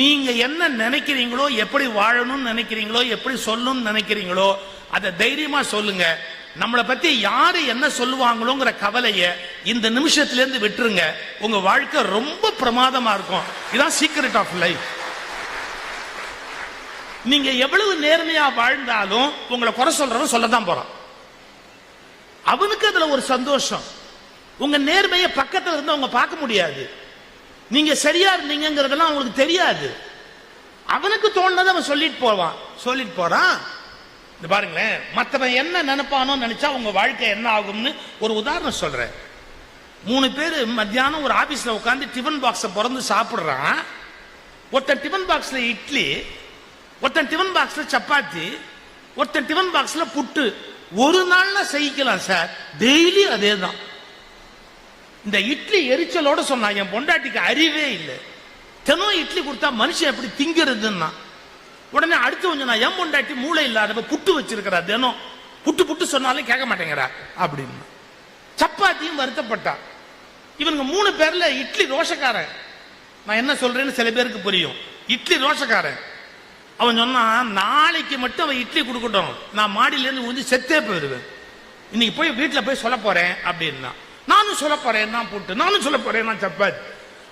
நீங்க என்ன நினைக்கிறீங்களோ, எப்படி வாழணும்னு நினைக்கிறீங்களோ, எப்படி சொல்லணும்னு நினைக்கிறீங்களோ அதை தைரியமா சொல்லுங்க. நம்மளை பத்தி யாரு என்ன சொல்லுவாங்களோங்கிற கவலைய இந்த நிமிஷத்துல இருந்து விட்டுருங்க. உங்க வாழ்க்கை ரொம்ப பிரமாதமா இருக்கும். இதான் சீக்ரெட் ஆஃப் லைஃப். நீங்க எவ்வளவு நேர்மையா வாழ்ந்தாலும் உங்களை குறை சொல்றவன் சொல்லதான் போறான். அவனுக்கு அதுல ஒரு சந்தோஷம். உங்க நேர்மையை பக்கத்துல இருந்து அவங்க பார்க்க முடியாது. நீங்க சரியா இருந்தீங்கிறதெல்லாம் அவங்களுக்கு தெரியாது. அவனுக்கு தோணுனதை அவன் சொல்லிட்டு போறான். பாருங்களேன், மற்றவன் என்ன நினைப்பானோ நினைச்சா உங்க வாழ்க்கை என்ன ஆகும்னு ஒரு உதாரணம் சொல்றேன். 3 பேர் மத்தியானம் ஒரு ஆபீஸ்ல உட்காந்து டிஃபன் பாக்ஸ பிறந்து சாப்பிடுறான். ஒருத்தன் டிஃபன் பாக்ஸ்ல இட்லி, ஒருத்தன் டிஃபன் பாக்ஸ்ல சப்பாத்தி, ஒருத்தன் டிஃபன் பாக்ஸ்ல புட்டு. ஒரு நாள்ல சகிக்கலாம் சார், டெய்லி அதே தான். இந்த இட்லி எரிச்சலோட சொன்னா என் பொண்டாட்டிக்கு அறிவே இல்லை. தினம் இட்லி கொடுத்தா மனுஷன் எப்படி திங்கிறதுன்னா, உடனே அடுத்து கொஞ்சம் நான் என் பொண்டாட்டி மூளை இல்லாத புட்டு வச்சிருக்கிறா, தினம் புட்டு சொன்னாலும் கேட்க மாட்டேங்கிறா அப்படின்னு. சப்பாத்தியும் வருத்தப்பட்டா. இவங்க 3 பேர்ல இட்லி ரோஷக்காரன். நான் என்ன சொல்றேன்னு சில பேருக்கு புரியும். இட்லி ரோஷக்காரன். அவன் சொன்னா, நாளைக்கு மட்டும் அவன் இட்லி கொடுக்கட்டும், நான் மாடியில இருந்து விழுந்து செத்தே போயிருவேன். இன்னைக்கு போய் வீட்டுல போய் சொல்ல போறேன் அப்படின்னா, நானும் சொல்ல போறேன் நான் புட்டு, நானும் சொல்ல போறேன் நான் சப்பாத்தி.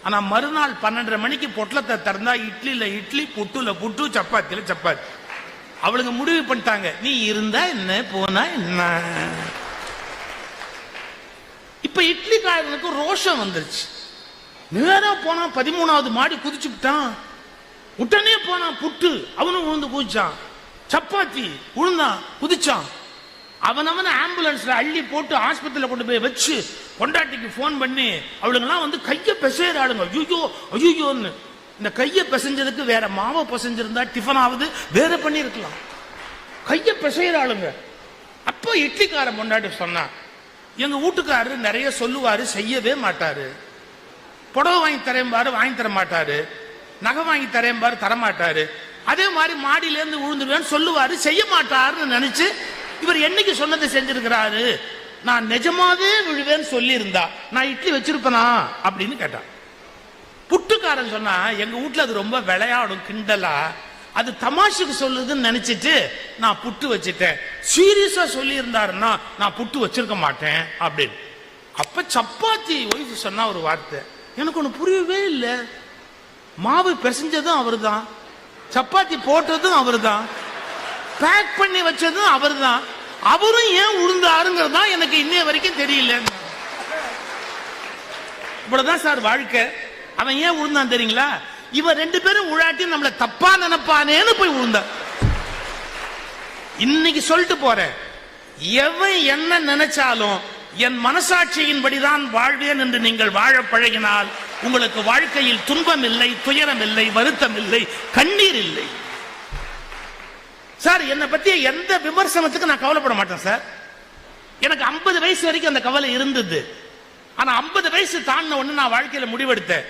ஆனா மறுநாள் 12:30 மணிக்கு பொட்டலத்தை திறந்தா இட்லியில இட்லி, புட்டுல புட்டு, சப்பாத்தில சப்பாத்தி. அவளுங்க முடிவு பண்ணிட்டாங்க, நீ இருந்தா என்ன போனா என்ன. இப்ப இட்லிக்காரனுக்கு ரோஷம் வந்துருச்சு. நேரா போனா 13வது மாடி குதிச்சு விட்டான். உடனே போனா புட்டு, அவனும் விழுந்து குதிச்சான். சப்பாத்தி விழுந்தான், குதிச்சான். அவன் ஆம்புலன்ஸ்ல அள்ளி போட்டு ஆஸ்பத்திரியில கொண்டு போய் வச்சு பொண்டாட்டிக்கு போன் பண்ணி அவளுங்கெல்லாம் வந்து கையை பிசைறாளுங்க. ஐயோ ஐயோன்னு. இந்த கையை பிசைஞ்சதுக்கு வேற மாவை பிசைஞ்சிருந்தா டிஃபன் ஆகுது, வேற பண்ணி இருக்கலாம். கையை பிசைறாளுங்க. அப்போ இட்லிக்காரன் பொண்டாட்டி சொன்னா, எங்க வீட்டுக்காரரு நிறைய சொல்லுவாரு, செய்யவே மாட்டாரு. புடவை வாங்கி தரேன் பாரு, வாங்கி தர மாட்டாரு. நகை வாங்கி தரேன் பாரு, தரமாட்டாரு. அதே மாதிரி மாடியில இருந்து விழுந்துருவேன்னு சொல்லுவாரு, செய்ய மாட்டாருன்னு நினைச்சு இவர் என்னைக்கு சொன்னதை செஞ்சிருக்கிறாரு. நான் நிஜமாவே விழுவேன்னு சொல்லி இருந்தா நான் இட்லி வச்சிருப்பனா அப்படின்னு கேட்டான். புட்டுக்காரன் சொன்னா, எங்க வீட்டுல அது ரொம்ப விளையாடும், கிண்டலா, அது தமாஷுக்கு சொல்லுதுன்னு நினைச்சிட்டு நான் புட்டு வச்சுட்டேன். சீரியஸா சொல்லி இருந்தாருன்னா நான் புட்டு வச்சிருக்க மாட்டேன் அப்படின்னு. அப்ப சப்பாத்தி ஒய்ஃப் சொன்னா ஒரு வார்த்தை, எனக்கு ஒண்ணு புரியவே இல்லை. மாவு பிசைஞ்சதும் அவரு தான், சப்பாத்தி போட்டதும் அவரு தான், பேக் பண்ணி வச்சதும் அவர் தான். அவரும் ஏன் உழுந்தாருங்கிறது தான் எனக்கு இன்னைய வரைக்கும் தெரியல. இப்படிதான் சார் வாழ்க்கை. அவன் ஏன் உழுந்தான் தெரியுங்களா? இவன் 2 பேரும் உழாட்டி நம்மளை தப்பா நினைப்பானேன்னு போய் உழுந்தான். இன்னைக்கு சொல்லிட்டு போறேன், எவன் என்ன நினைச்சாலும் என் மனசாட்சியின்படிதான் வாழ்வேன் என்று நீங்கள் வாழ பழகினால் உங்களுக்கு வாழ்க்கையில் துன்பம் இல்லை, துயரம் இல்லை, வருத்தம் இல்லை, கண்ணீர் இல்லை. சார், என்னை பத்தி எந்த விமர்சனத்துக்கு நான் கவலைப்பட மாட்டேன் சார். எனக்கு 50 வயசு வரைக்கும் அந்த கவலை இருந்தது. ஆனா 50 வயசு தாண்டின ஒண்ணு நான் வாழ்க்கையில முடிவெடுத்தேன்.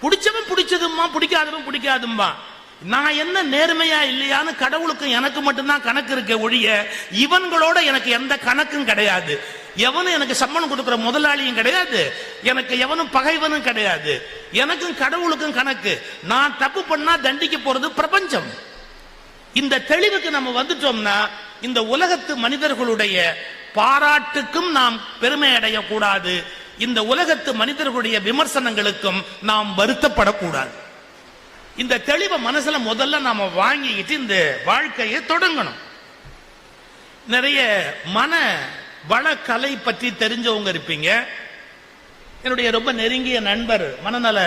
பிடிச்சவன் பிடிச்சதுமா, பிடிக்காதவன் பிடிக்காதும்பா. நான் என்ன நேர்மையா இல்லையான்னு கடவுளுக்கும் எனக்கு மட்டும்தான் கணக்கு இருக்க ஒழிய இவன்களோட எனக்கு எந்த கணக்கும் கிடையாது. எவனும் எனக்கு சம்மன் கொடுக்கிற முதலாளியும் கிடையாது, எனக்கு எவனும் பகைவனும் கிடையாது. எனக்கும் கடவுளுக்கும் கணக்கு. நான் தப்பு பண்ணா தண்டிக்க போறது பிரபஞ்சம். இந்த தெளிவுக்கு நம்ம வந்துட்டோம்னா இந்த உலகத்து மனிதர்களுடைய பாராட்டுக்கும் நாம் பெருமை அடையக்கூடாது, இந்த உலகத்து மனிதர்களுடைய விமர்சனங்களுக்கும் நாம் வருத்தப்படக்கூடாது. இந்த தெளிவை மனசுல முதல்ல நாம வாங்கிக்கிட்டு இந்த வாழ்க்கையை தொடங்கணும். நிறைய மன வளக்கலை பற்றி தெரிஞ்சவங்க இருப்பீங்க. என்னுடைய ரொம்ப நெருங்கிய நண்பர், மனநல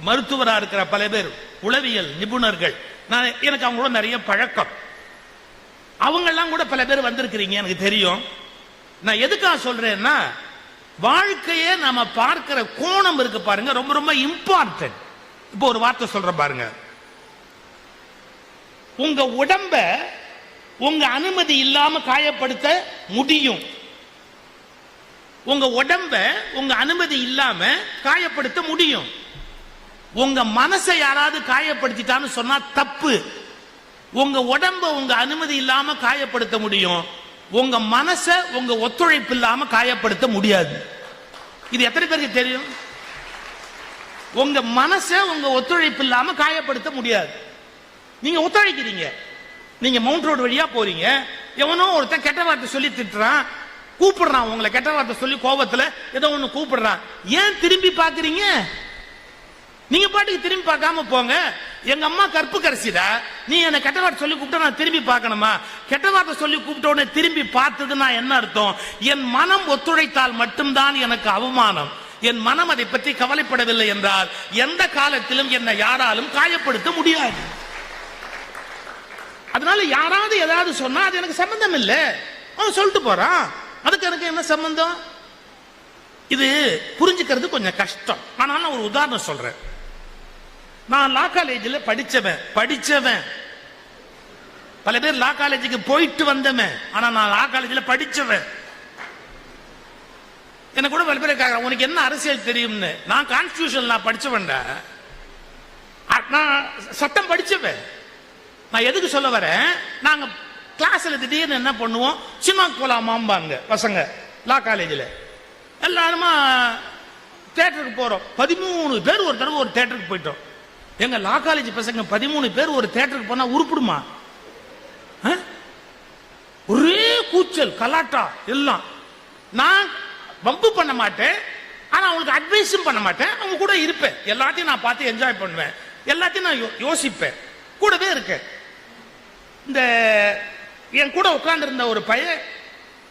மருத்துவராக இருக்கிற பல பேர், உளவியல் நிபுணர்கள், எனக்கு அவங்களோட நிறைய பழக்கம். அவங்கெல்லாம் கூட பல பேர் வந்திருக்கிறீங்க, எனக்கு தெரியும். நான் எதுக்காக சொல்றேன்னா, வாழ்க்கையை நாம பார்க்கிற கோணம் இருக்கு பாருங்க, ரொம்ப ரொம்ப இம்பார்ட்டன்ட். இப்போ ஒரு வார்த்தை சொல்ற பாருங்க, உங்க உடம்ப உங்க அனுமதி இல்லாம காயப்படுத்த முடியும். உங்க உடம்ப உங்க அனுமதி இல்லாம காயப்படுத்த முடியும். உங்க மனசை யாராவது காயப்படுத்திட்டான்னு சொன்னா தப்பு. உங்க உடம்ப உங்க அனுமதி இல்லாம காயப்படுத்த முடியும், உங்க மனசை உங்க ஒத்துழைப்பு இல்லாம காயப்படுத்த முடியாது. இது எத்தனை பேருக்கு தெரியும்? உங்க மனசை உங்க ஒத்துழைப்பு இல்லாம காயப்படுத்த முடியாது. நீங்க ஒத்துழைக்கிறீங்க. நீங்க மவுண்ட் ரோடு வழியா போறீங்க, எவனோ ஒருத்தன் கெட்ட வார்த்தை சொல்லி திட்டுறான், கூப்பிடுறான், உங்களை கெட்ட வார்த்தை சொல்லி கோபத்துல ஏதோ ஒண்ணு கூப்பிடுறான். ஏன் திரும்பி பாக்குறீங்க? நீங்க பாட்டுக்கு திரும்பி பார்க்காம போங்க. எங்க அம்மா கற்பு கரைசிடா, நீ என்ன கெட்ட வார்த்தை சொல்லி கூப்பிட்டா நான் திரும்பி பார்க்கணுமா? கெட்ட வார்த்தை சொல்லி கூப்பிட்ட உடனே திரும்பி பார்த்ததுன்னா என்ன அர்த்தம்? என் மனம் ஒத்துழைத்தால் மட்டும்தான் எனக்கு அவமானம். என் மனம் அதை பற்றி கவலைப்படவில்லை என்றால் எந்த காலத்திலும் என்னை யாராலும் காயப்படுத்த முடியாது. அதனால யாராவது ஏதாவது சொன்னா அது எனக்கு சம்பந்தம் இல்லை, அவன் சொல்லிட்டு போறான், அதுக்கு எனக்கு என்ன சம்பந்தம்? இது புரிஞ்சுக்கிறது கொஞ்சம் கஷ்டம். ஆனால் நான் ஒரு உதாரணம் சொல்றேன். நான் லா காலேஜில் படிச்சவன் பல பேர் லா காலேஜுக்கு போயிட்டு வந்தவன், ஆனா நான் லா காலேஜில் படிச்சவன். என்ன கூட பல பேர் கேட்கறேன், உனக்கு என்ன அரசியல் தெரியும்னு. நான் கான்ஸ்டிடியூஷன் லா படிச்சவன், நான் சட்டம் படிச்சவன். நான் எதுக்கு சொல்ல வரேன், நாங்க கிளாஸ்ல திடீர்னு என்ன பண்ணுவோம், சினிமாக்கு போலாமாம்பாங்க பசங்க. லா காலேஜில் எல்லாருமா தியேட்டருக்கு போறோம். 13 பேர் ஒரு தடவை ஒரு தியேட்டருக்கு போயிட்டோம். எங்க லா காலேஜ் பசங்க 13 பேர் ஒரு தியேட்டருக்கு போனா உருப்பிடுமா? ஒரே கூச்சல் கலாட்டா எல்லாம். நான் வம்பு பண்ண மாட்டேன், ஆனா அவங்களுக்கு அட்வைஸும் பண்ண மாட்டேன், அவங்க கூட இருப்பேன். எல்லாத்தையும் நான் பார்த்து என்ஜாய் பண்ணுவேன், எல்லாத்தையும் நான் யோசிப்பேன், கூடவே இருக்கேன். இந்த என் கூட உட்கார்ந்து இருந்த ஒரு பையன்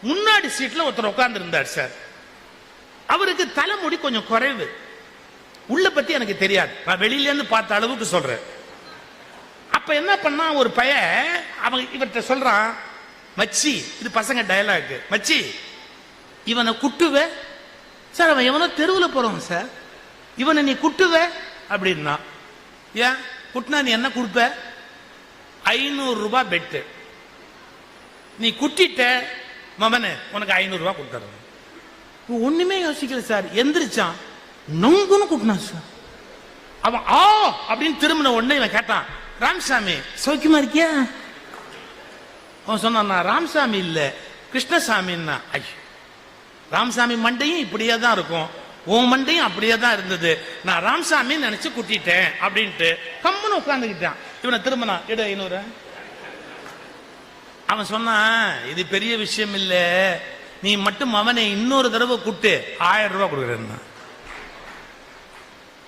முன்னாடி சீட்ல ஒருத்தர் உட்கார்ந்து இருந்தார் சார். அவருக்கு தலைமுடி கொஞ்சம் குறைவு. உள்ள பத்தி எனக்கு தெரியாது, நான் வெளியில இருந்து பார்த்த அளவுக்கு சொல்றேன். அப்ப என்ன பண்ணா ஒரு பையன், அவன் இவர்கிட்ட சொல்றான், மச்சி, இது பசங்க டயலாக், மச்சி இவனை குட்டுவ சார். அவன் எவனோ தெருவில் போறவன் சார், இவனை நீ குட்டுவ அப்படின்னா. ஏன் குட்டினா நீ என்ன கொடுப்ப? 500 ரூபாய் பெட்டு. நீ குட்டிட்ட மமனு, உனக்கு 500 ரூபாய் கொடுத்துறேன். ஒண்ணுமே யோசிக்கல சார், எந்திரிச்சான், நொங்குன்னு கூட்டினான் சார். அவன் ஆ அப்படின்னு திரும்பின உடனே இவன் கேட்டான், ராமசாமி சௌக்கியமா இருக்கியா? அவன் சொன்னான், நான் ராமசாமி இல்ல கிருஷ்ணசாமின்னா. ஐயோ, ராமசாமி மண்டையும் இப்படியே தான் இருக்கும், உன் மண்டையும் அப்படியே தான் இருந்தது, நான் ராமசாமி நினைச்சு குட்டிட்டேன் அப்படின்ட்டு கம்முன்னு உட்கார்ந்துக்கிட்டான். இவனை திரும்பினா, எடு 500. அவன் சொன்னான், இது பெரிய விஷயம் இல்ல, நீ மட்டும் அவனை இன்னொரு தடவை கூட்டு 1000 ரூபாய் கொடுக்குறேன்னா.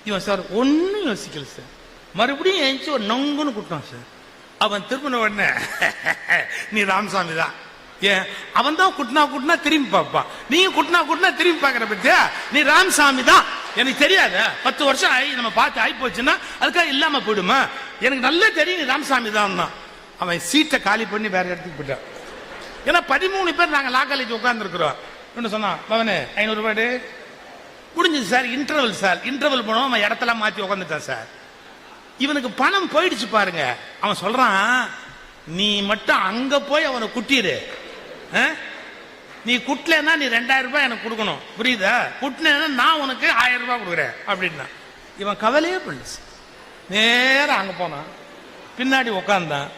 இவன் சார் ஒன்னும் யோசிக்கல சார், மறுபடியும் எழுந்து ஒரு நொங்குன்னு கூட்டான் சார். அவன் திரும்பின உடனே நீ ராமசாமி தான். ஏன் அவன் தான் குட்டினா திரும்பி பார்ப்பான், நீங்க குட்டினா திரும்பி பார்க்கற பத்தியா, நீ ராமசாமி தான். எனக்கு தெரியாத 10 வருஷம் ஆகி நம்ம பார்த்து ஆகி போச்சுன்னா அதுக்காக இல்லாம போயிடுமா? எனக்கு நல்லா தெரியும் நீ ராமசாமி தான். அவன் சீட்டை காலி பண்ணி வேற இடத்துக்கு போயிட்டான். ஏன்னா 13 பேர் நாங்க லா காலேஜ் உட்கார்ந்து இருக்கிறோம். சொன்னான், பவனு 500 ரூபாய் முடிஞ்சது சார். இன்டர்வல் சார், இன்டர்வல் போனோம், அவன் இடத்தெல்லாம் மாத்தி உட்காந்துட்டான் சார். இவனுக்கு பணம் போயிடுச்சு பாருங்க. அவன் சொல்றான், நீ மட்டும் அங்க போய் அவனை குட்டிடு, நீ குட்டலன்னா நீ 2000 ரூபாய் எனக்கு கொடுக்கணும், புரியுதா? குட்டினா நான் உனக்கு 1000 ரூபாய் கொடுக்குறேன் அப்படின்னா. இவன் கவலையே பண்ணு, நேரம் அங்க போனான், பின்னாடி உட்கார்ந்தான்,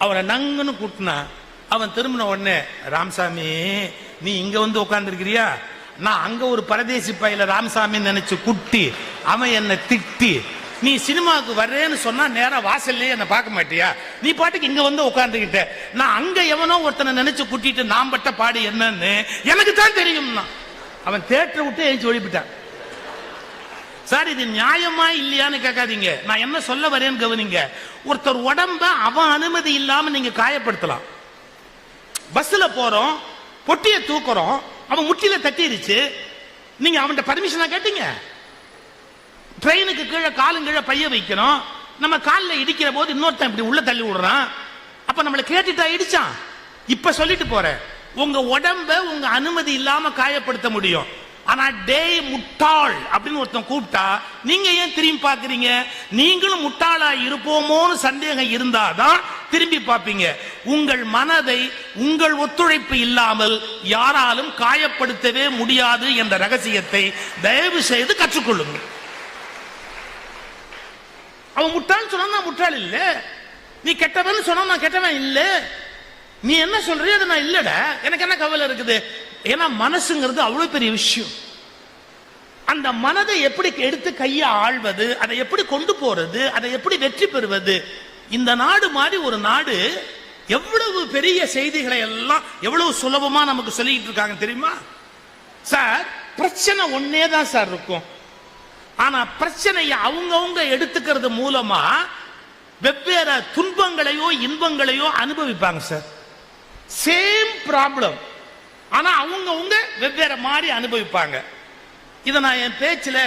அவனை நங்குன்னு குட்டினான். அவன் திரும்பின உடனே, ராமசாமி நீ இங்க வந்து உட்கார்ந்து இருக்கிறியா, நான் அங்க ஒரு பரதேசி பையில ராமசாமி நினைச்சு குட்டி அவன் என்ன திட்டி, நீ சினிமாவுக்கு வர்றேன்னு சொன்னா நேரம் வாசல்லே என்ன பார்க்க மாட்டியா? நீ பாட்டுக்கு இங்க வந்து உட்கார்ந்துகிட்ட, நான் அங்க எவனோ ஒருத்தனை நினைச்சு குட்டிட்டு நான் பட்ட பாடு என்னன்னு எனக்கு தான் தெரியும்னா. அவன் தியேட்டரை விட்டு எழுச்சி ஓடிவிட்டான் சார். இது நியாயமா இல்லையான்னு கேட்காதீங்க, நான் என்ன சொல்ல வரேன்னு கவனிங்க. ஒருத்தர் உடம்ப அவன் அனுமதி இல்லாம நீங்க காயப்படுத்தலாம். பஸ்ல போறோம், பொட்டியை தூக்குறோம், அவன் முட்டியில தட்டிருச்சு, நீங்க அவன்கிட்ட பர்மிஷனா கேட்டீங்க? ட்ரெயினுக்கு கீழே காலும் கீழே பைய வைக்கணும், நம்ம காலில் இடிக்கிற போது இன்னொருத்தன் இப்படி உள்ள தள்ளி விடுறான், அப்ப நம்மளை கேட்டுட்டா இடிச்சான். இப்ப சொல்லிட்டு போறேன், உங்க உடம்ப உங்க அனுமதி இல்லாம காயப்படுத்த முடியும். ஆனா டேய் முட்டாள் அப்படின்னு ஒருத்தன் கூப்பிட்டா நீங்க ஏன் திரும்பி பாக்குறீங்க? நீங்களும் முட்டாளா இருப்போமோன்னு சந்தேகம் இருந்தாதான் திரும்பி பார்ப்பீங்க. உங்கள் மனதை உங்கள் ஒத்துழைப்பு இல்லாமல் யாராலும் காயப்படுத்தவே முடியாது என்ற ரகசியத்தை தயவு செய்து கற்றுக்கொள்ளுங்கள். அவன் முட்டாள் சொன்னா நான் முட்டாள் இல்ல, நீ கெட்டவன் சொன்னா நான் கெட்டவன் இல்ல, நீ என்ன சொல்றியோ அது நான் இல்லடா, எனக்கு என்ன கவலை இருக்குது? ஏன்னா மனசுங்கிறது அவ்வளவு பெரிய விஷயம். அந்த மனதை எப்படி எடுத்து கைய ஆள்வது, அதை எப்படி கொண்டு போறது, அதை எப்படி வெற்றி பெறுவது. இந்த நாடு மாதிரி ஒரு நாடு எவ்வளவு பெரிய செய்திகளை எல்லாம் எவ்வளவு சுலபமா நமக்கு சொல்லிட்டு இருக்காங்க தெரியுமா சார்? பிரச்சனை ஒன்னே தான் சார் இருக்கும். ஆனா பிரச்சனையை அவங்கவுங்க எடுத்துக்கிறது மூலமா வெவ்வேறு துன்பங்களையோ இன்பங்களையோ அனுபவிப்பாங்க சார். சேம் ப்ராப்ளம், ஆனா அவங்கவுங்க வெவ்வேறு மாதிரி அனுபவிப்பாங்க. இதை நான் என் பேச்சில்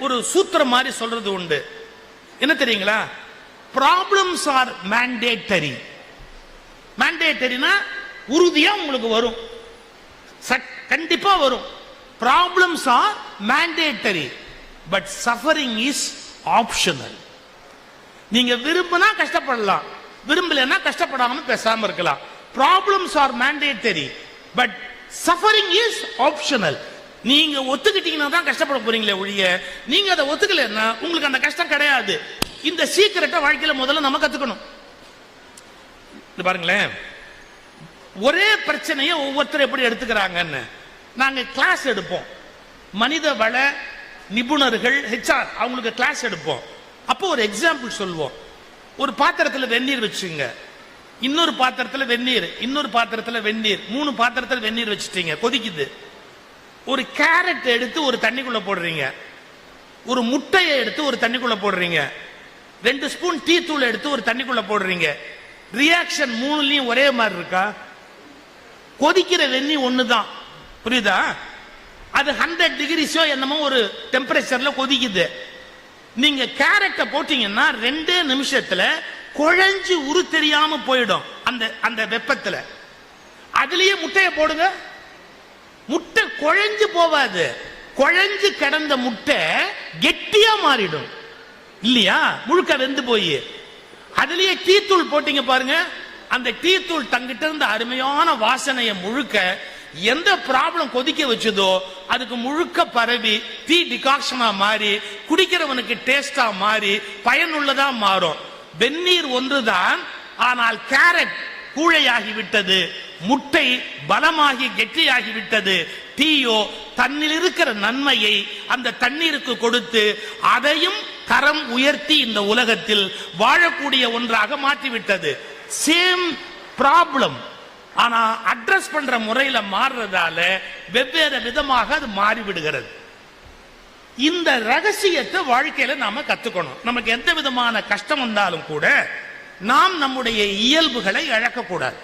ஒரு சூத்திரம் மாதிரி சொல்றது உண்டு. என்ன தெரியுங்களா? Problems are mandatory. மேண்டேட்டரினா உறுதியா உங்களுக்கு வரும், கண்டிப்பா வரும். Problems are mandatory, but suffering is optional. நீங்க விரும்பினா கஷ்டப்படலாம், விரும்பலன்னா கஷ்டப்படாம பேசாம இருக்கலாம். Problems are mandatory, but suffering is optional. நீங்க ஒத்துக்கிட்டீங்கன்னா தான் கஷ்டப்பட போறீங்களே ஒழிய, நீங்க அதை ஒத்துக்கலன்னா உங்களுக்கு அந்த கஷ்டம் கிடையாது. இந்த சீக்கிரட்டை வாழ்க்கையில முதல்ல நம்ம கத்துக்கணும். பாருங்களேன், ஒரே பிரச்சனையை ஒவ்வொருத்தர் எப்படி எடுத்துக்கிறாங்கன்னு. நாங்க கிளாஸ் எடுப்போம், மனித வள நிபுணர்கள் HR அவங்களுக்கு கிளாஸ் எடுப்போம். அப்போ ஒரு எக்ஸாம்பிள் சொல்லுவோம். ஒரு பாத்திரத்தில் வெந்நீர் வச்சுங்க, இன்னொரு பாத்திரத்தில் வெந்நீர், இன்னொரு பாத்திரத்தில் வெந்நீர், 3 பாத்திரத்தில் வெந்நீர் வச்சுட்டீங்க, கொதிக்குது. ஒரு கேரட் எடுத்து ஒரு தண்ணிக்குள்ள போடுறீங்க, ஒரு முட்டையை எடுத்து ஒரு தண்ணிக்குள்ள போடுறீங்க, 2 ஸ்பூன் டீ தூள் எடுத்து ஒரு தண்ணிக்குள்ள போடுறீங்க. ரியாக்ஷன் 3லயும் ஒரே மாதிரி இருக்கா? கொதிக்கிற வெந்நி ஒண்ணுதான், புரியுதா? அது 100 டிகிரிஸோ என்னமோ ஒரு டெம்பரேச்சர்ல கொதிக்குது. நீங்க கேரட்டை போட்டீங்கன்னா 2 நிமிஷத்துல குழஞ்சு உரு தெரியாம போயிடும் அந்த வெப்பத்துல. அதுலயே முட்டையை போடுங்க, முட்டை குழஞ்சு போவாது. குழஞ்சு கிடந்த முட்டை கெட்டியா மாறிடும் இல்லையா, முழுக்க வெந்து போய். அதுலயே டீ தூள் போட்டீங்க பாருங்க, அந்த டீ தூள் தங்கிட்ட இருந்த அருமையான வாசனையை முழுக்க எந்த ப்ராப்ளம் கொதிக்க வச்சதோ அதுக்கு முழுக்க பரவி டீ டிகாக்ஷனா மாறி குடிக்கிறவனுக்கு டேஸ்டா மாறி பயனுள்ளதா மாறும். வெந்நீர் ஒன்றுதான், ஆனால் கேரட் கூழையாகி விட்டது, முட்டை பலமாகி கெட்டியாகி விட்டது. டீயோ தன்னில் இருக்கிற நன்மையை அந்த தண்ணீருக்கு கொடுத்து அதையும் தரம் உயர்த்தி இந்த உலகத்தில் வாழக்கூடிய ஒன்றாக மாற்றிவிட்டது. சேம் ப்ராப்ளம், ஆனா அட்ரஸ் பண்ற முறையில மாறுறதால வெவ்வேறு விதமாக அது மாறிவிடுகிறது. இந்த ரகசியத்தை வாழ்க்கையில நாம கத்துக்கணும். நமக்கு எந்த விதமான கஷ்டம் வந்தாலும் கூட நாம் நம்முடைய இயல்புகளை இழக்கக்கூடாது.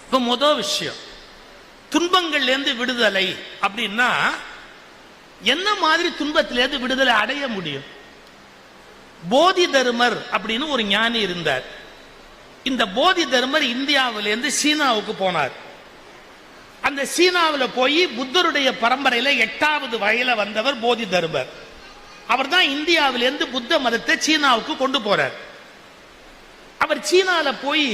இப்ப முதல் விஷயம், துன்பங்கள்ல இருந்து விடுதலை அப்படின்னா என்ன மாதிரி துன்பத்திலிருந்து விடுதலை அடைய முடியும்? போதி தர்மர் அப்படின்னு ஒரு ஞானி இருந்தார். இந்த போதி தர்மர் இந்தியாவிலிருந்து சீனாவுக்கு போனார். அந்த சீனாவில் போய் புத்தருடைய பரம்பரையில 8வது வகையில வந்தவர் போதி தர்மர். அவர் தான் இந்தியாவிலிருந்து புத்த மதத்தை சீனாவுக்கு கொண்டு போறார். அவர் சீனால போய்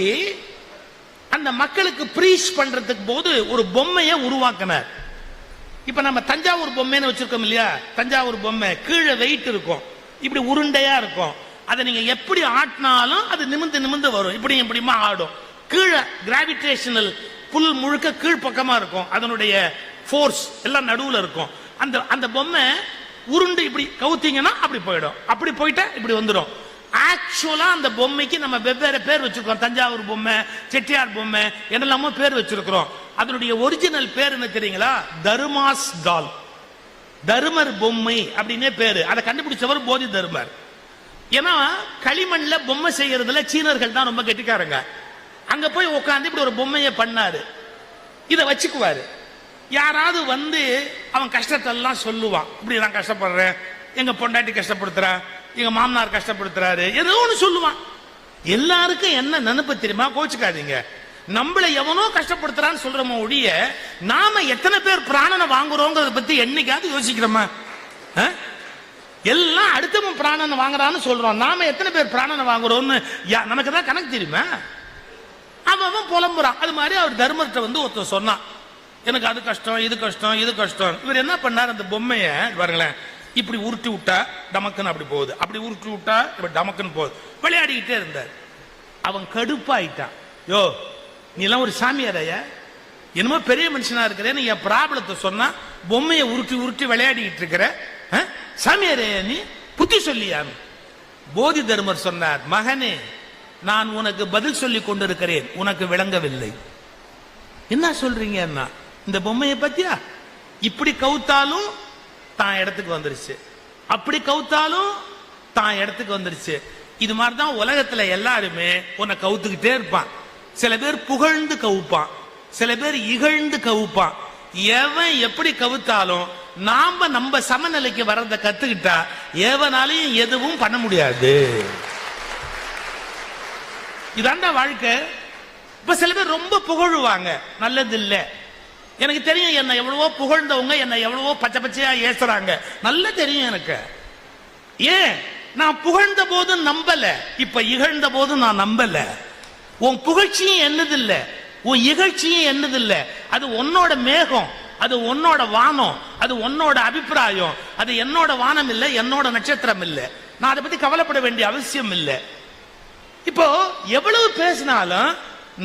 அந்த மக்களுக்கு பிரீச் பண்றதுக்கு போது ஒரு பொம்மையை உருவாக்கினார். இப்ப நம்ம தஞ்சாவூர் பொம்மைன்னு வச்சிருக்கோம் இல்லையா, தஞ்சாவூர் பொம்மை கீழே வெயிட் இருக்கும், இப்படி உருண்டையா இருக்கும். அதை நீங்க எப்படி ஆட்டினாலும் அது நிமிந்து நிமிந்து வரும், இப்படி இப்படிமா ஆடும். கீழே கிராவிடேஷனல் புல் முழுக்க கீழ் பக்கமா இருக்கும், அதனுடைய ஃபோர்ஸ் எல்லாம் நடுவுல இருக்கும். அந்த பொம்மை உருண்டு இப்படி கவுத்தீங்கன்னா அப்படி போயிடும், அப்படி போயிட்டா இப்படி வந்துடும். ஆக்சுவலா அந்த பொம்மைக்கு நம்ம வெவ்வேறு பேர் வச்சிருக்கோம். தஞ்சாவூர் பொம்மை, செட்டியார் பொம்மை என்னெல்லாமோ பேர் வச்சிருக்கிறோம். அதனுடைய ஒரிஜினல் பேர் என்ன தெரியுங்களா? தர்மாஸ் டால், தர்மர் பொம்மை அப்படின்னே பேரு. அதை கண்டுபிடிச்சவர் போதி தர்மர். ஏன்னா களிமண்ல பொம்மை செய்யறதுல சீனர்கள் தான் ரொம்ப கெட்டிக்காரங்க. அங்க போய் உட்காந்து இப்படி ஒரு பொம்மையை பண்ணாரு, இதை வச்சுக்குவாரு. யாராவது வந்து அவன் கஷ்டத்தெல்லாம் சொல்லுவான், இப்படி நான் கஷ்டப்படுறேன், எங்க பொண்டாட்டி கஷ்டப்படுத்துறா, எங்க மாமனார் கஷ்டப்படுத்துறாரு, ஏதோ ஒன்று சொல்லுவான். எல்லாருக்கும் என்ன நினைப்பு தெரியுமா? கோச்சுக்காதீங்க, நம்மள எவனோ கஷ்டப்படுத்துறான்னு சொல்றோமோ ஒழிய நாம எத்தனை பேர் பிராணனை வாங்குறோங்கிறத பத்தி என்னைக்காவது யோசிக்கிறோமா? எல்லாம் அடுத்தவன் பிராணனை வாங்குறான்னு சொல்றோம், நாம எத்தனை பேர் பிராணனை வாங்குறோம்னு நமக்கு தான் கணக்கு தெரியுமா? அவன் புலம்புறான். அது மாதிரி அவர் தர்மர்கிட்ட வந்து ஒருத்தர் சொன்னான், எனக்கு அது கஷ்டம், இது கஷ்டம், இது கஷ்டம். இவர் என்ன பண்ணார், அந்த பொம்மையை பாருங்களேன் இப்படி உருட்டி விட்டா டமக்குன்னு அப்படி போகுது, அப்படி உருட்டி விட்டா இப்படி டமக்குன்னு போகுது, விளையாடிக்கிட்டே இருந்தார். அவன் கடுப்பாயிட்டான். யோ நீ எல்லாம் ஒரு சாமியாரையா, என்னமோ பெரிய மனுஷனா இருக்கிறேன்னு என் ப்ராப்ளத்தை சொன்னா பொம்மையை உருட்டி உருட்டி விளையாடிட்டு இருக்கிற சாமியாரே நீ புத்தி சொல்லியா? போதி தர்மர் சொன்னார், மகனே நான் உனக்கு பதில் சொல்லி கொண்டிருக்கிறேன், உனக்கு விளங்கவில்லை. என்ன சொல்றீங்க? இந்த பொம்மையை பத்தியா? இப்படி கவுத்தாலும் தான் இடத்துக்கு வந்துருச்சு, அப்படி கவுத்தாலும் தான் இடத்துக்கு வந்துருச்சு. இது மாதிரிதான் உலகத்துல எல்லாருமே உன்னை கவுத்துக்கிட்டே இருப்பான். சில பேர் புகழ்ந்து கவுப்பான், சில பேர் இகழ்ந்து கவுப்பான். எவன் எப்படி கவுத்தாலும் நாம நம்ம சமநிலைக்கு வர்றத கத்துக்கிட்டா எவனாலையும் எதுவும் பண்ண முடியாது. இதாண்டா வாழ்க்கை. இப்ப சில பேர் ரொம்ப புகழுவாங்க, நல்லது இல்ல. எனக்கு தெரியும், என்ன எவ்வளவோ புகழ்ந்தவங்க என்ன எவ்வளவோ பச்சை பச்சையா ஏசுறாங்க, நல்லா தெரியும் எனக்கு. ஏன் நான் புகழ்ந்த போது நம்பல, இப்ப இகழ்ந்த போது நான் நம்பல. உன் புகழ்ச்சியும் என்னதில்ல, உன் இகழ்ச்சியும் என்னதில்ல. அது உன்னோட மேகம், அது உன்னோட வானம், அது உன்னோட அபிப்பிராயம். அது என்னோட வானம் இல்ல, என்னோட நட்சத்திரம் இல்ல. நான் அதை பத்தி கவலைப்பட வேண்டிய அவசியம் இல்லை. இப்போ எவ்வளவு பேசினாலும்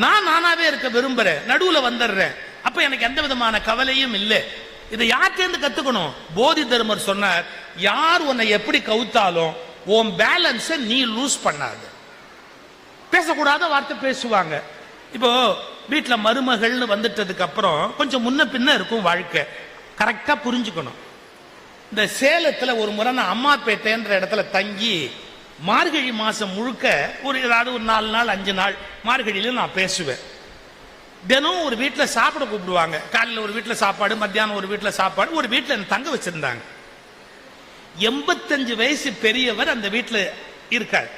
நான் நானாவே இருக்க விரும்புறேன், நடுவுல வந்துடுறேன். அப்ப எனக்கு எந்த விதமான கவலையும் இல்லை. இதை யார்கிட்ட கத்துக்கணும்? போதி தர்மர் சொன்னார், யார் உன்னை எப்படி கவுத்தாலும் உன் பேலன்ஸை நீ லூஸ் பண்ணாது. பேசக்கூடாத வார்த்தை பேசுவாங்க. இப்போ வீட்டுல மருமகள்னு வந்துட்டதுக்கு அப்புறம் கொஞ்சம் முன்ன பின்ன இருக்கும் வாழ்க்கை, கரெக்டா புரிஞ்சுக்கணும். இந்த சேலத்துல ஒரு முறை நான் அம்மாப்பேட்டைன்ற இடத்துல தங்கி மார்கழி மாசம் முழுக்க ஏதாவது ஒரு 4 நாள் 5 நாள் மார்கழியில நான் பேசுவேன். தினம் ஒரு வீட்டுல சாப்பிட கூப்பிடுவாங்க. காலையில் ஒரு வீட்டுல சாப்பாடு, மத்தியானம் ஒரு வீட்டுல சாப்பாடு. ஒரு வீட்டுல தங்க வச்சிருந்தாங்க. 85 வயசு பெரியவர் அந்த வீட்டுல இருக்கார்.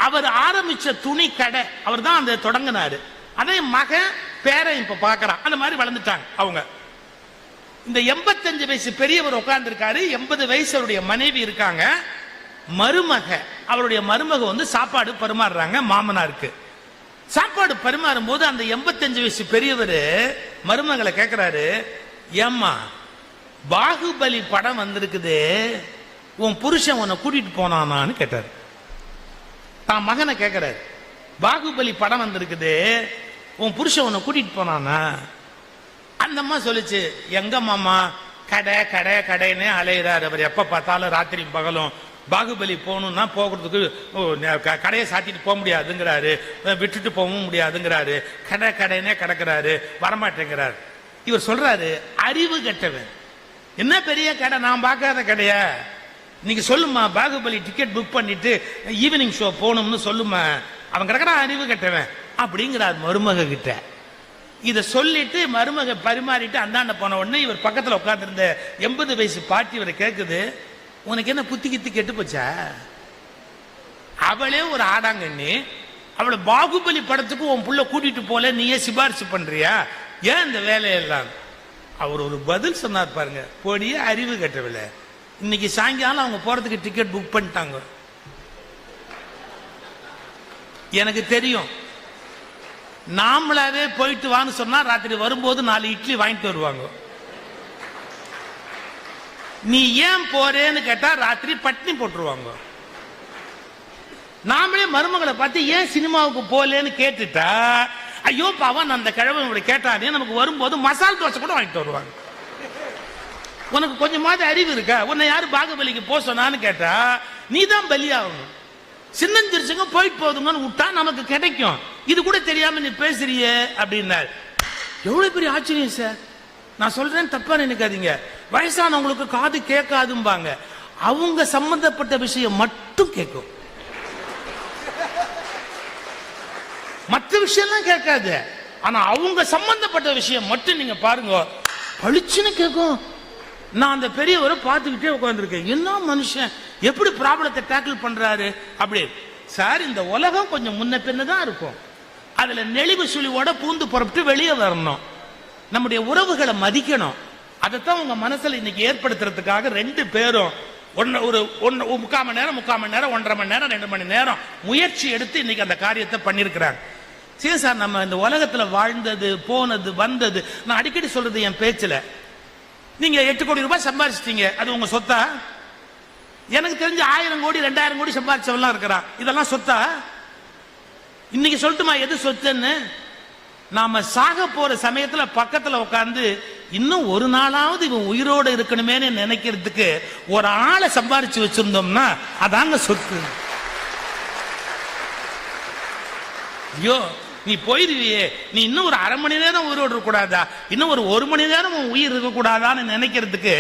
அவர் ஆரம்பிச்ச துணி கடை அவர் தான் அந்த தொடங்கினாரு. அதே மகன் பேரை இப்ப பாக்குறான். அந்த மாதிரி வளர்ந்துட்டாங்க அவங்க. இந்த 85 வயசு பெரியவர் உட்கார்ந்து இருக்காரு. 80 வயசு அவருடைய மனைவி இருக்காங்க. மருமக, அவருடைய மருமக வந்து சாப்பாடு பரிமாறுறாங்க மாமனாருக்கு. சாப்பாடு பரிமாறும் போது அந்த 85 வயசு பெரியவர் மருமகளை கேட்கிறாரு, ஏம்மா பாகுபலி படம் வந்திருக்குது, உன் புருஷன் உன்னை கூட்டிட்டு போனானான்னு கேட்டாரு. தான் மகனை கேட்கிறாரு, பாகுபலி படம் வந்திருக்குது, உன் புருஷன் உன்னை கூட்டிட்டு போனானா? அந்த அம்மா சொல்லிச்சு, எங்க மாமா கடை கடை கடைன்னு அலையிறாரு அவர், எப்ப பார்த்தாலும் ராத்திரி பகலும். பாகுபலி போகணும்னா போகிறதுக்கு கடையை சாத்திட்டு போக முடியாதுங்கிறாரு, விட்டுட்டு போகவும் முடியாதுங்கிறாரு, கடை கடைனே கிடக்கிறாரு, வரமாட்டேங்கிறாரு. இவர் சொல்றாரு, அறிவு கெட்டவன், என்ன பெரிய கடை, நான் பார்க்காத கடையா? நீங்க சொல்லுமா, பாகுபலி டிக்கெட் புக் பண்ணிட்டு ஈவினிங் ஷோ போகணும்னு சொல்லுமா. அவன் கிடக்கிறான் அறிவு கெட்டவன் அப்படிங்கிறார் மருமக கிட்ட. இதை சொல்லிட்டு மருமக பரிமாறிட்டு அந்தாண்ட போன உடனே இவர் பக்கத்தில் உட்கார்ந்து இருந்த 80 வயசு பாட்டி இவரை கேட்குது, உனக்கு என்ன புத்தி கித்தி கெட்டு போச்சா? அவளே ஒரு ஆடாங்கண்ணி, அவளை பாகுபலி படத்துக்கு உன் புள்ள கூட்டிட்டு போல, நீயே சிபாரிசு பண்றியா? ஏன் இந்த வேலையெல்லாம்? அவர் ஒரு பதில் சொன்னார் பாருங்க, போடியே அறிவு கட்டவில்லை. இன்னைக்கு சாயங்காலம் அவங்க போறதுக்கு டிக்கெட் புக் பண்ணிட்டாங்க. எனக்கு தெரியும், நாமளாவே போயிட்டு வான்னு சொன்னா ராத்திரி வரும்போது 4 இட்லி வாங்கிட்டு வருவாங்க. நீ ஏன் போறேன்னு கேட்டா ராத்திரி பட்னி போட்டுருவாங்க. நாமளே மருமகளை பார்த்து ஏன் சினிமாவுக்கு போலேன்னு கேட்டுட்டா, ஐயோ பாவன் அந்த கிழவன் கேட்டானே, நமக்கு வரும்போது மசால் தோசை கூட வாங்கிட்டு வருவாங்க. உனக்கு கொஞ்சமாவது அறிவு இருக்கா? உன்னை யாரு பாகுபலிக்கு போ சொன்னான்னு கேட்டா நீ தான் பலியாகணும். சின்னஞ்சிரிச்சுங்க போயிட்டு போதுங்கன்னு விட்டா நமக்கு கிடைக்கும். இது கூட தெரியாம நீ பேசுறியே அப்படின்னாரு. எவ்வளவு பெரிய ஆச்சரியம் சார். நான் சொல்றேன், தப்பா நினைக்காதீங்க. வயசானவங்களுக்கு காது கேட்காதும்பாங்க, அவங்க சம்பந்தப்பட்ட விஷயம் மட்டும் கேட்கும், மற்ற விஷயம்லாம் கேட்காது. ஆனா அவங்க சம்பந்தப்பட்ட விஷயம் மட்டும் நீங்க பாருங்க, பளிச்சுன்னு கேட்கும். நான் அந்த பெரியவரை பார்த்துக்கிட்டே உட்கார்ந்துருக்கேன், என்ன மனுஷன் எப்படி ப்ராப்ளத்தை டேக்கிள் பண்றாரு அப்படி. சார், இந்த உலகம் கொஞ்சம் முன்ன பின்னதான் இருக்கும். அதுல நெளிவு சுழிவோட பூந்து புறப்பட்டு வெளியே வரணும். நம்முடைய உறவுகளை மதிக்கணும். அதைத்தான் உங்க மனசுல இன்னைக்கு ஏற்படுத்துறதுக்காக 2 பேரும் ஒரு 3/4 மணி நேரம் 1.5 மணி நேரம் 2 மணி நேரம் முயற்சி எடுத்து இன்னைக்கு அந்த காரியத்தை பண்ணிருக்கிறாங்க. சரி சார், நம்ம இந்த உலகத்துல வாழ்ந்தது போனது வந்தது, நான் அடிக்கடி சொல்றது என் பேச்சுல, நீங்க 8 கோடி ரூபாய் சம்பாதிச்சிட்டீங்க, அது உங்க சொத்தா? எனக்கு தெரிஞ்சு 1000 கோடி 2000 கோடி சம்பாதிச்சவெல்லாம் இருக்கிறான். இதெல்லாம் சொத்தா? இன்னைக்கு சொல்லட்டுமா எது சொத்துன்னு? நாம சாக போற சமயத்துல பக்கத்துல உட்கார்ந்து இன்னும் ஒரு நாளாவது இவன் உயிரோடு இருக்கணுமே நினைக்கிறதுக்கு ஒரு ஆளை சம்பாரிச்சு வச்சிருந்தோம்னா அதாங்க சொத்து. ஐயோ நீ போயிருவியே, நீ இன்னும் ஒரு அரை மணி நேரம் உயிரோடு இருக்க கூடாதா, இன்னும் ஒரு மணி நேரம் உயிர் இருக்க கூடாதான்னு நினைக்கிறதுக்கு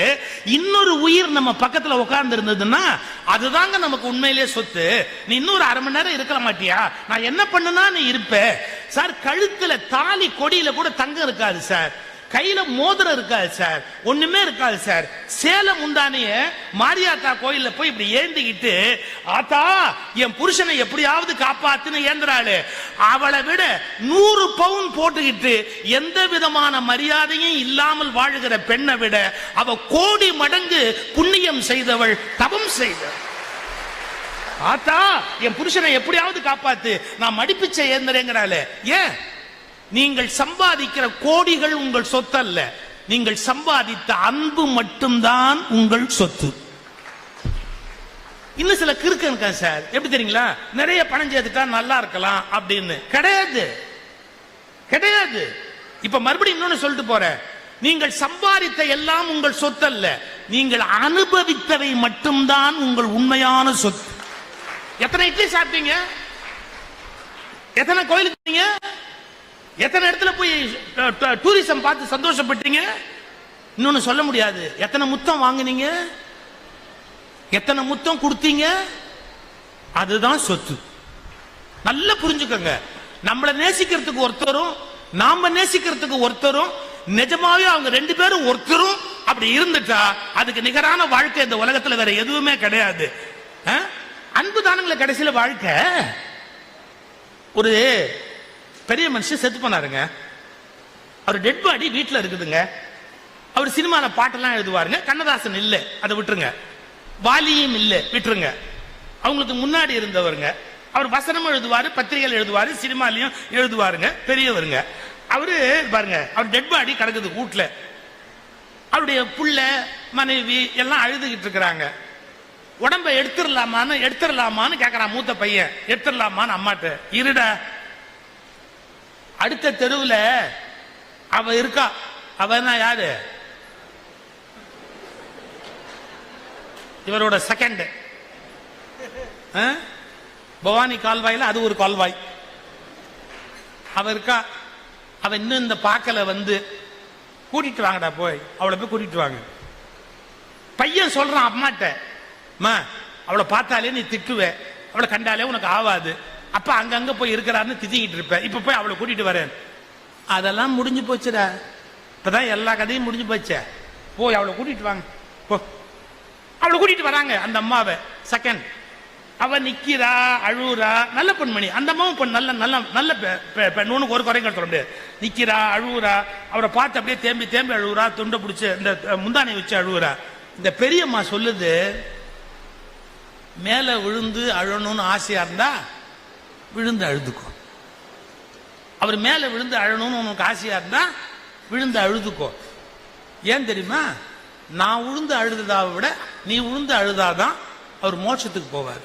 இன்னொரு உயிர் நம்ம பக்கத்துல உட்கார்ந்து இருந்ததுன்னா அதுதாங்க நமக்கு உண்மையிலேயே சொத்து. நீ இன்னும் ஒரு அரை மணி நேரம் இருக்க மாட்டியா, நான் என்ன பண்ணுனா நீ இருப்ப சார். கழுத்துல தாலி கொடியில கூட தங்கம் இருக்காது சார், கையில மோதிரம் இருக்காது சார், ஒண்ணுமே இருக்காது சார். சேலம் முந்தானைய மாரியாத்தா கோயில்ல போய் இப்படி ஏந்திக்கிட்டு ஆத்தா என் புருஷனை எப்படியாவது காப்பாத்துன்னு ஏந்திராளு. அவளை விட 100 பவுன் போட்டுக்கிட்டு எந்த விதமான மரியாதையும் இல்லாமல் வாழுகிற பெண்ணை விட அவ கோடி மடங்கு புண்ணியம் செய்தவள், தவம் செய்தவள். ஆத்தா என் புருஷனை எப்படியாவது காப்பாத்து, நான் மடிப்பிச்சை ஏந்திரேங்கிறாளே. ஏன்? நீங்கள் சம்பாதிக்கிற கோடிகள் உங்கள் சொத்து அல்ல, நீங்கள் சம்பாதித்த அன்பு மட்டும்தான் உங்கள் சொத்து. இன்னும் சில கிறுக்கு இருக்கா சார், எப்படி தெரியுங்களா, நிறைய பணம் சேர்த்துட்டா நல்லா இருக்கலாம் அப்படின்னு. கிடையாது கிடையாது. இப்ப மறுபடியும் இன்னொன்னு சொல்லிட்டு போறேன், நீங்கள் சம்பாதித்த எல்லாம் உங்கள் சொத்து அல்ல, நீங்கள் அனுபவித்தவை மட்டும்தான் உங்கள் உண்மையான சொத்து. எத்தனை இட்லி சாப்பிட்டீங்க, எத்தனை கோயிலுக்கு போனீங்க, எத்தனை இடத்துல போய் டூரிசம் பார்த்து சந்தோஷப்பட்டீங்க. இன்னொன்னு சொல்ல முடியாது, எத்தனை முத்தம் வாங்குனீங்க, எத்தனை முத்தம் கொடுத்தீங்க, அதுதான் சொத்து. நல்லா புரிஞ்சுக்கோங்க. நம்மளை நேசிக்கிறதுக்கு ஒருத்தரும் நாம நேசிக்கிறதுக்கு ஒருத்தரும் நிஜமாவே அவங்க 2 பேரும் ஒருத்தரும் அப்படி இருந்துட்டா அதுக்கு நிகரான வாழ்க்கை இந்த உலகத்துல வேற எதுவுமே கிடையாது. அன்பு தானங்கள கடைசியில வாழ்க்கை. ஒரு பெரிய மனுஷன் செத்து போனாருங்க, அவர் டெட் பாடி வீட்டில் இருக்குதுங்க. அவர் சினிமால பாட்டெல்லாம் எழுதுவாருங்க. கண்ணதாசன் இல்ல, அதை விட்டுருங்க. வாலியும் இல்ல, விட்டுருங்க. அவங்களுக்கு முன்னாடி இருந்தவருங்க. அவர் வசனம் எழுதுவாரு, பத்திரிகைகள் எழுதுவாரு, சினிமாலையும் எழுதுவாருங்க, பெரியவருங்க. அவரு பாருங்க, அவர் டெட் பாடி கிடக்குது வீட்டுல. அவருடைய புள்ள மனைவி எல்லாம் அழுதுகிட்டு இருக்கிறாங்க. உடம்ப எடுத்துடலாமான்னு கேட்கறான் மூத்த பையன். எடுத்துடலாமான்னு அம்மாட்ட. இருடா, அடுத்த தெருவுல அவ இருக்கா. அவனா யாரு? இவரோட செகண்ட். பவானி கால்வாயில அது ஒரு கால்வாய். அவ இருக்கா. அவ இன்னும் இந்த பாக்கல வந்து கூட்டிட்டு வாங்கடா, போய் அவளை போய் கூட்டிட்டு வாங்க. பையன் சொல்றான் அம்மாட்ட, அம்மா அவளை பார்த்தாலே நீ திட்டுவ, அவளை கண்டாலே உனக்கு ஆவாது, அப்ப அங்கங்க போய் இருக்கிறாருன்னு திட்டிக்கிட்டு இருப்ப, இப்ப போய் அவளை கூட்டிட்டு வரேன். அதெல்லாம் முடிஞ்சு போச்சுடா, இப்பதான் எல்லா கதையும் முடிஞ்சு போச்ச, போய் அவளை கூட்டிட்டு வாங்க போ. அவளை கூட்டிட்டு வராங்க அந்த அம்மாவை. செகண்ட் அவ நிக்கிறா, அழுவுறா, நல்ல பெண்மணி. அந்த அம்மாவும் நல்ல நல்ல நல்ல பெண்ணு, ஒரு குறைங்க சொல்ல முடியாது. நிக்கிறா, அழுவுறா, அவரை பார்த்து அப்படியே தேம்பி தேம்பி அழுவுறா, துண்டை பிடிச்சு இந்த முந்தானை வச்சு அழுவுறா. இந்த பெரியம்மா சொல்லுது, மேல விழுந்து அழணும்னு ஆசையா இருந்தா விழுந்து அழுதுக்கோ. அவர் மேல விழுந்து அழணும்னு உனக்கு ஆசையா இருந்தா விழுந்து அழுதுக்கோ. ஏன் தெரியுமா? நான் விழுந்து அழுததாவை விட நீ விழுந்து அழுதாதான் அவர் மோட்சத்துக்கு போவார்,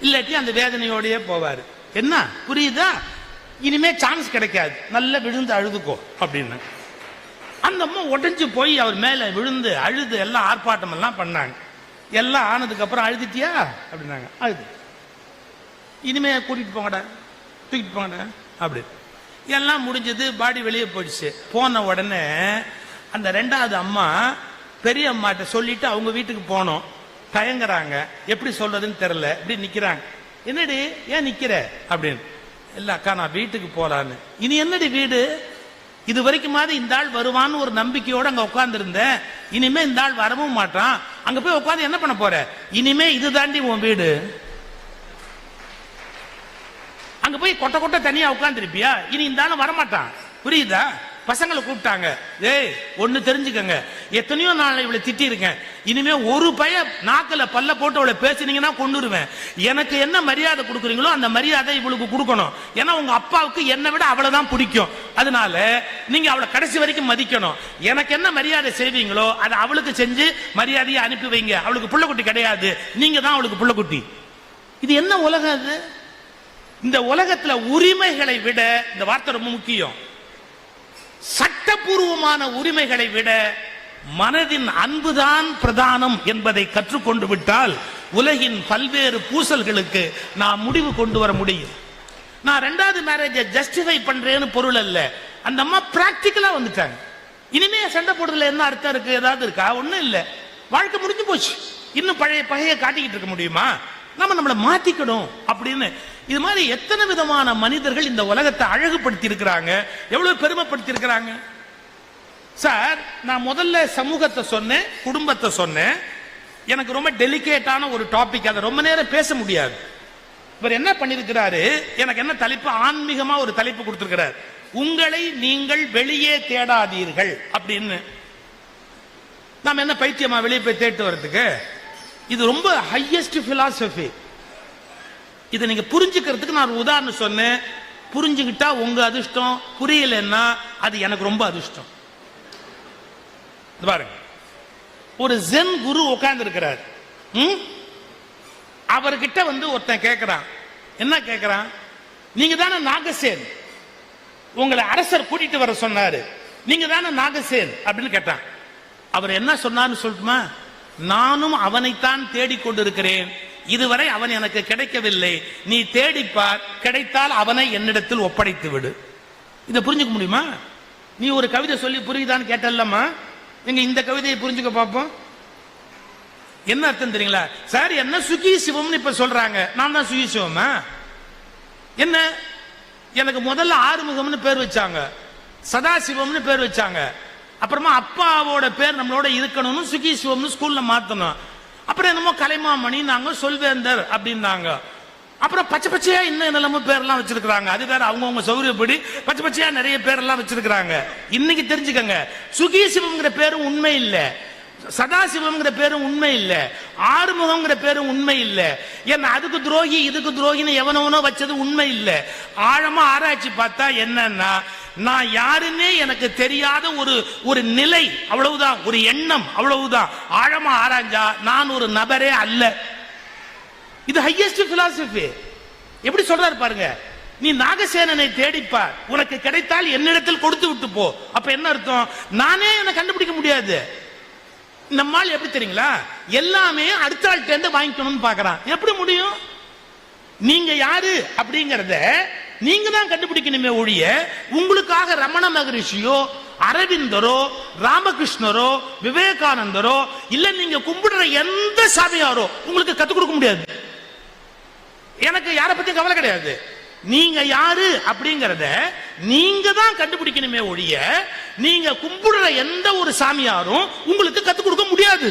இல்லாட்டி அந்த வேதனையோடயே போவார். என்ன புரியுதா? இனிமே சான்ஸ் கிடைக்காது, நல்லா விழுந்து அழுதுக்கோ அப்படின்னு. அந்த அம்மா உடஞ்சு போய் அவர் மேல விழுந்து அழுது எல்லாம் ஆர்ப்பாட்டம் எல்லாம் பண்ணாங்க. எல்லாம் ஆனதுக்கு அப்புறம் அழுதுட்டியா அப்படின்னாங்க. அழுது. இனிமே கூட்டிட்டு போங்கடா, தூக்கிட்டு போங்கடா அப்படி. எல்லாம் முடிஞ்சது, பாடி வெளியே போயிடுச்சு. போன உடனே அந்த 2வது அம்மா பெரிய அம்மாட்ட சொல்லிட்டு அவங்க வீட்டுக்கு போனோம். தயங்குறாங்க, எப்படி சொல்றதுன்னு தெரியல, இப்படி நிக்கிறாங்க. என்னடி ஏன் நிக்கிற அப்படின்னு. இல்ல அக்கா நான் வீட்டுக்கு போலான்னு. இனி என்னடி வீடு? இது வரைக்குமாவது இந்த ஆள் வருவான்னு ஒரு நம்பிக்கையோட அங்க உட்கார்ந்து இருந்தேன். இனிமே இந்த ஆள் வரவும் மாட்டான், அங்க போய் உட்கார்ந்து என்ன பண்ண போற? இனிமே இது தாண்டி உன் வீடு. அங்க போய் கொட்ட கொட்ட தனியா உட்கார்ந்து இருப்பியா? இனி இந்த ஆள் வரமாட்டான், புரியுதா? பசங்களை கூப்பிட்டாங்க. ஏய் ஒண்ணு தெரிஞ்சுக்கங்க, எத்தனையோ நாள் இவளை திட்டி இருக்கேன், இனிமே ஒரு பய நாக்கல பல்ல போட்டு அவளை பேசினீங்கன்னா கொண்டுருவேன். எனக்கு என்ன மரியாதை கொடுக்குறீங்களோ அந்த மரியாதை இவளுக்கு கொடுக்கணும். ஏன்னா உங்க அப்பாவுக்கு என்னை விட அவளைதான் பிடிக்கும், அதனால நீங்க அவளை கடைசி வரைக்கும் மதிக்கணும். எனக்கு என்ன மரியாதை செய்வீங்களோ அதை அவளுக்கு செஞ்சு மரியாதையை அனுப்பி வைங்க. அவளுக்கு புள்ளக்குட்டி கிடையாது, நீங்க தான் அவளுக்கு புள்ளக்குட்டி. இது என்ன உலகம் அது? இந்த உலகத்துல உரிமைகளை விட இந்த வார்த்தை ரொம்ப முக்கியம். சட்டபூர்வமான உரிமைகளை விட மனதின் அன்புதான் பிரதானம் என்பதை கற்றுக்கொண்டு விட்டால் உலகின் பல்வேறு பூசல்களுக்கு நான் முடிவு கொண்டு வர முடியும். நான் ரெண்டாவது மேரேஜை ஜஸ்டிஃபை பண்றேன்னு பொருள் அல்ல. அந்த அம்மா பிராக்டிக்கலா வந்துட்டாங்க. இனிமே சண்டை போடுறதுல என்ன அர்த்தம் இருக்கு? ஏதாவது இருக்கா? ஒண்ணும் இல்ல. வாழ்க்கை முடிஞ்சு போச்சு. இன்னும் பழைய பகையை காட்டிக்கிட்டு இருக்க முடியுமா? நம்மளை மாத்திக்கணும் அப்படின்னு. இது மாதிரி எத்தனை விதமான மனிதர்கள் இந்த உலகத்தை அழகுபடுத்தி இருக்கிறாங்க, எவ்வளவு பெருமைப்படுத்தி இருக்கிறாங்க. சார், நான் முதல்ல சமூகத்தை சொன்னேன், குடும்பத்தை சொன்னேன். எனக்கு ரொம்ப டெலிகேட்டான ஒரு டாபிக், அதை ரொம்ப நேரம் பேச முடியாது. இவர் என்ன பண்ணிருக்கிறாரு, எனக்கு என்ன தலைப்பு, ஆன்மீகமா ஒரு தலைப்பு கொடுத்திருக்கிறார். உங்களை நீங்கள் வெளியே தேடாதீர்கள் அப்படின்னு. நாம் என்ன பைத்தியமா வெளியே போய் தேட்டு வர்றதுக்கு? இது ரொம்ப ஹையஸ்ட் பிலாசபி. இதை நீங்க புரிஞ்சுக்கிறதுக்கு நான் ஒரு உதாரணம் சொன்னேன். புரிஞ்சுக்கிட்டா உங்க அதிர்ஷ்டம், புரியலன்னா அது எனக்கு ரொம்ப அதிர்ஷ்டம். பாருங்க, ஒரு ஜென் குரு உட்கார்ந்து இருக்கிறார். அவர்கிட்ட ஒருத்தன் கேட்கிறான். என்ன கேட்கிறான்? நீங்க தானே நாகசேன், உங்களை அரசர் கூட்டிட்டு வர சொன்னாரு, நீங்க தானே நாகசேன் அப்படின்னு கேட்டான். அவர் என்ன சொன்னார்னு சொல்லட்டுமா? நானும் அவனைத்தான் தேடிக்கொண்டிருக்கிறேன், இதுவரை அவன் எனக்கு கிடைக்கவில்லை, நீ தேடிப்பார், கிடைத்தால் அவனை என்னிடத்தில் ஒப்படைத்து விடு. இதை புரிஞ்சுக்க முடியுமா? நீ ஒரு கவிதை சொல்லி புரியுதான்னு கேட்டல்லம்மா, எங்க இந்த கவிதையை புரிஞ்சுக்க பார்ப்போம். என்ன அர்த்தம் தெரியுங்களா? சார், என்ன சுகி சிவம்னு இப்ப சொல்றாங்க, நான் தான் சுகி சிவமா? என்ன, எனக்கு முதல்ல ஆறுமுகம்னு பேர் வச்சாங்க, சதாசிவம்னு பேர் வச்சாங்க, அப்புறமா அப்பாவோட பேர் நம்மளோட இருக்கணும்னு சுகி சிவம்னு ஸ்கூல்ல மாத்தணும். அப்புறம் என்னமோ கலைமாமணி, நாங்க சொல்வேந்தர் அப்படின்னாங்க. அப்புறம் பச்சை பச்சையா இன்னும் என்னெல்லாமோ பேரெல்லாம் வச்சிருக்காங்க. அது வேற, அவங்கவுங்க சௌரியப்படி பச்சை பச்சையா நிறைய பேரெல்லாம் வச்சிருக்காங்க. இன்னைக்கு தெரிஞ்சுக்கங்க, சுகி சிவம்ங்கிற பேரும் உண்மை இல்ல, சதாசிவம்ங்கிற பேரும் உண்மை இல்ல, ஆறுமுகம்ங்கிற பேரும் உண்மை இல்ல. ஏன்னா அதுக்கு துரோகி இதுக்கு துரோகின்னு எவனவனோ வச்சது உண்மை இல்ல. ஆழமா ஆராய்ச்சி பார்த்தா என்னன்னா, நான் யாருன்னே எனக்கு தெரியாத ஒரு நிலை, அவ்வளவுதான், ஒரு எண்ணம், அவ்வளவுதான். ஆழமா ஆராய்ஞ்சா நான் ஒரு நபரே அல்ல. இது ஹையஸ்ட் பிலாசபி. எப்படி சொல்றாரு பாருங்க, நீ நாகசேனனை தேடிப்பார், உனக்கு கிடைத்தால் என்னிடத்தில் கொடுத்து விட்டு போ. அப்ப என்ன அர்த்தம்? நானே என்ன கண்டுபிடிக்க முடியாது. நம்மால் எப்படி தெரியுங்களா, எல்லாமே அடுத்த ஆள்கிட்ட இருந்து வாங்கிக்கணும்னு பாக்குறான். எப்படி முடியும்? நீங்க யாரு அப்படிங்கறத நீங்க தான் கண்டுபிடிக்கணுமே ஒழிய, உங்களுக்காக ரமண மகரிஷியோ அரவிந்தரோ ராமகிருஷ்ணரோ விவேகானந்தரோ இல்ல நீங்க கும்பிடுற எந்த சாமியாரோ உங்களுக்கு கத்துக் கொடுக்க முடியாது. எனக்கு யாரை பத்தி கவலை கிடையாது. நீங்க யாரு அப்படிங்கறத நீங்க தான் கண்டுபிடிக்கணுமே ஒழிய, நீங்க கும்பிடுற எந்த ஒரு சாமியாரும் உங்களுக்கு கத்துக் கொடுக்க முடியாது.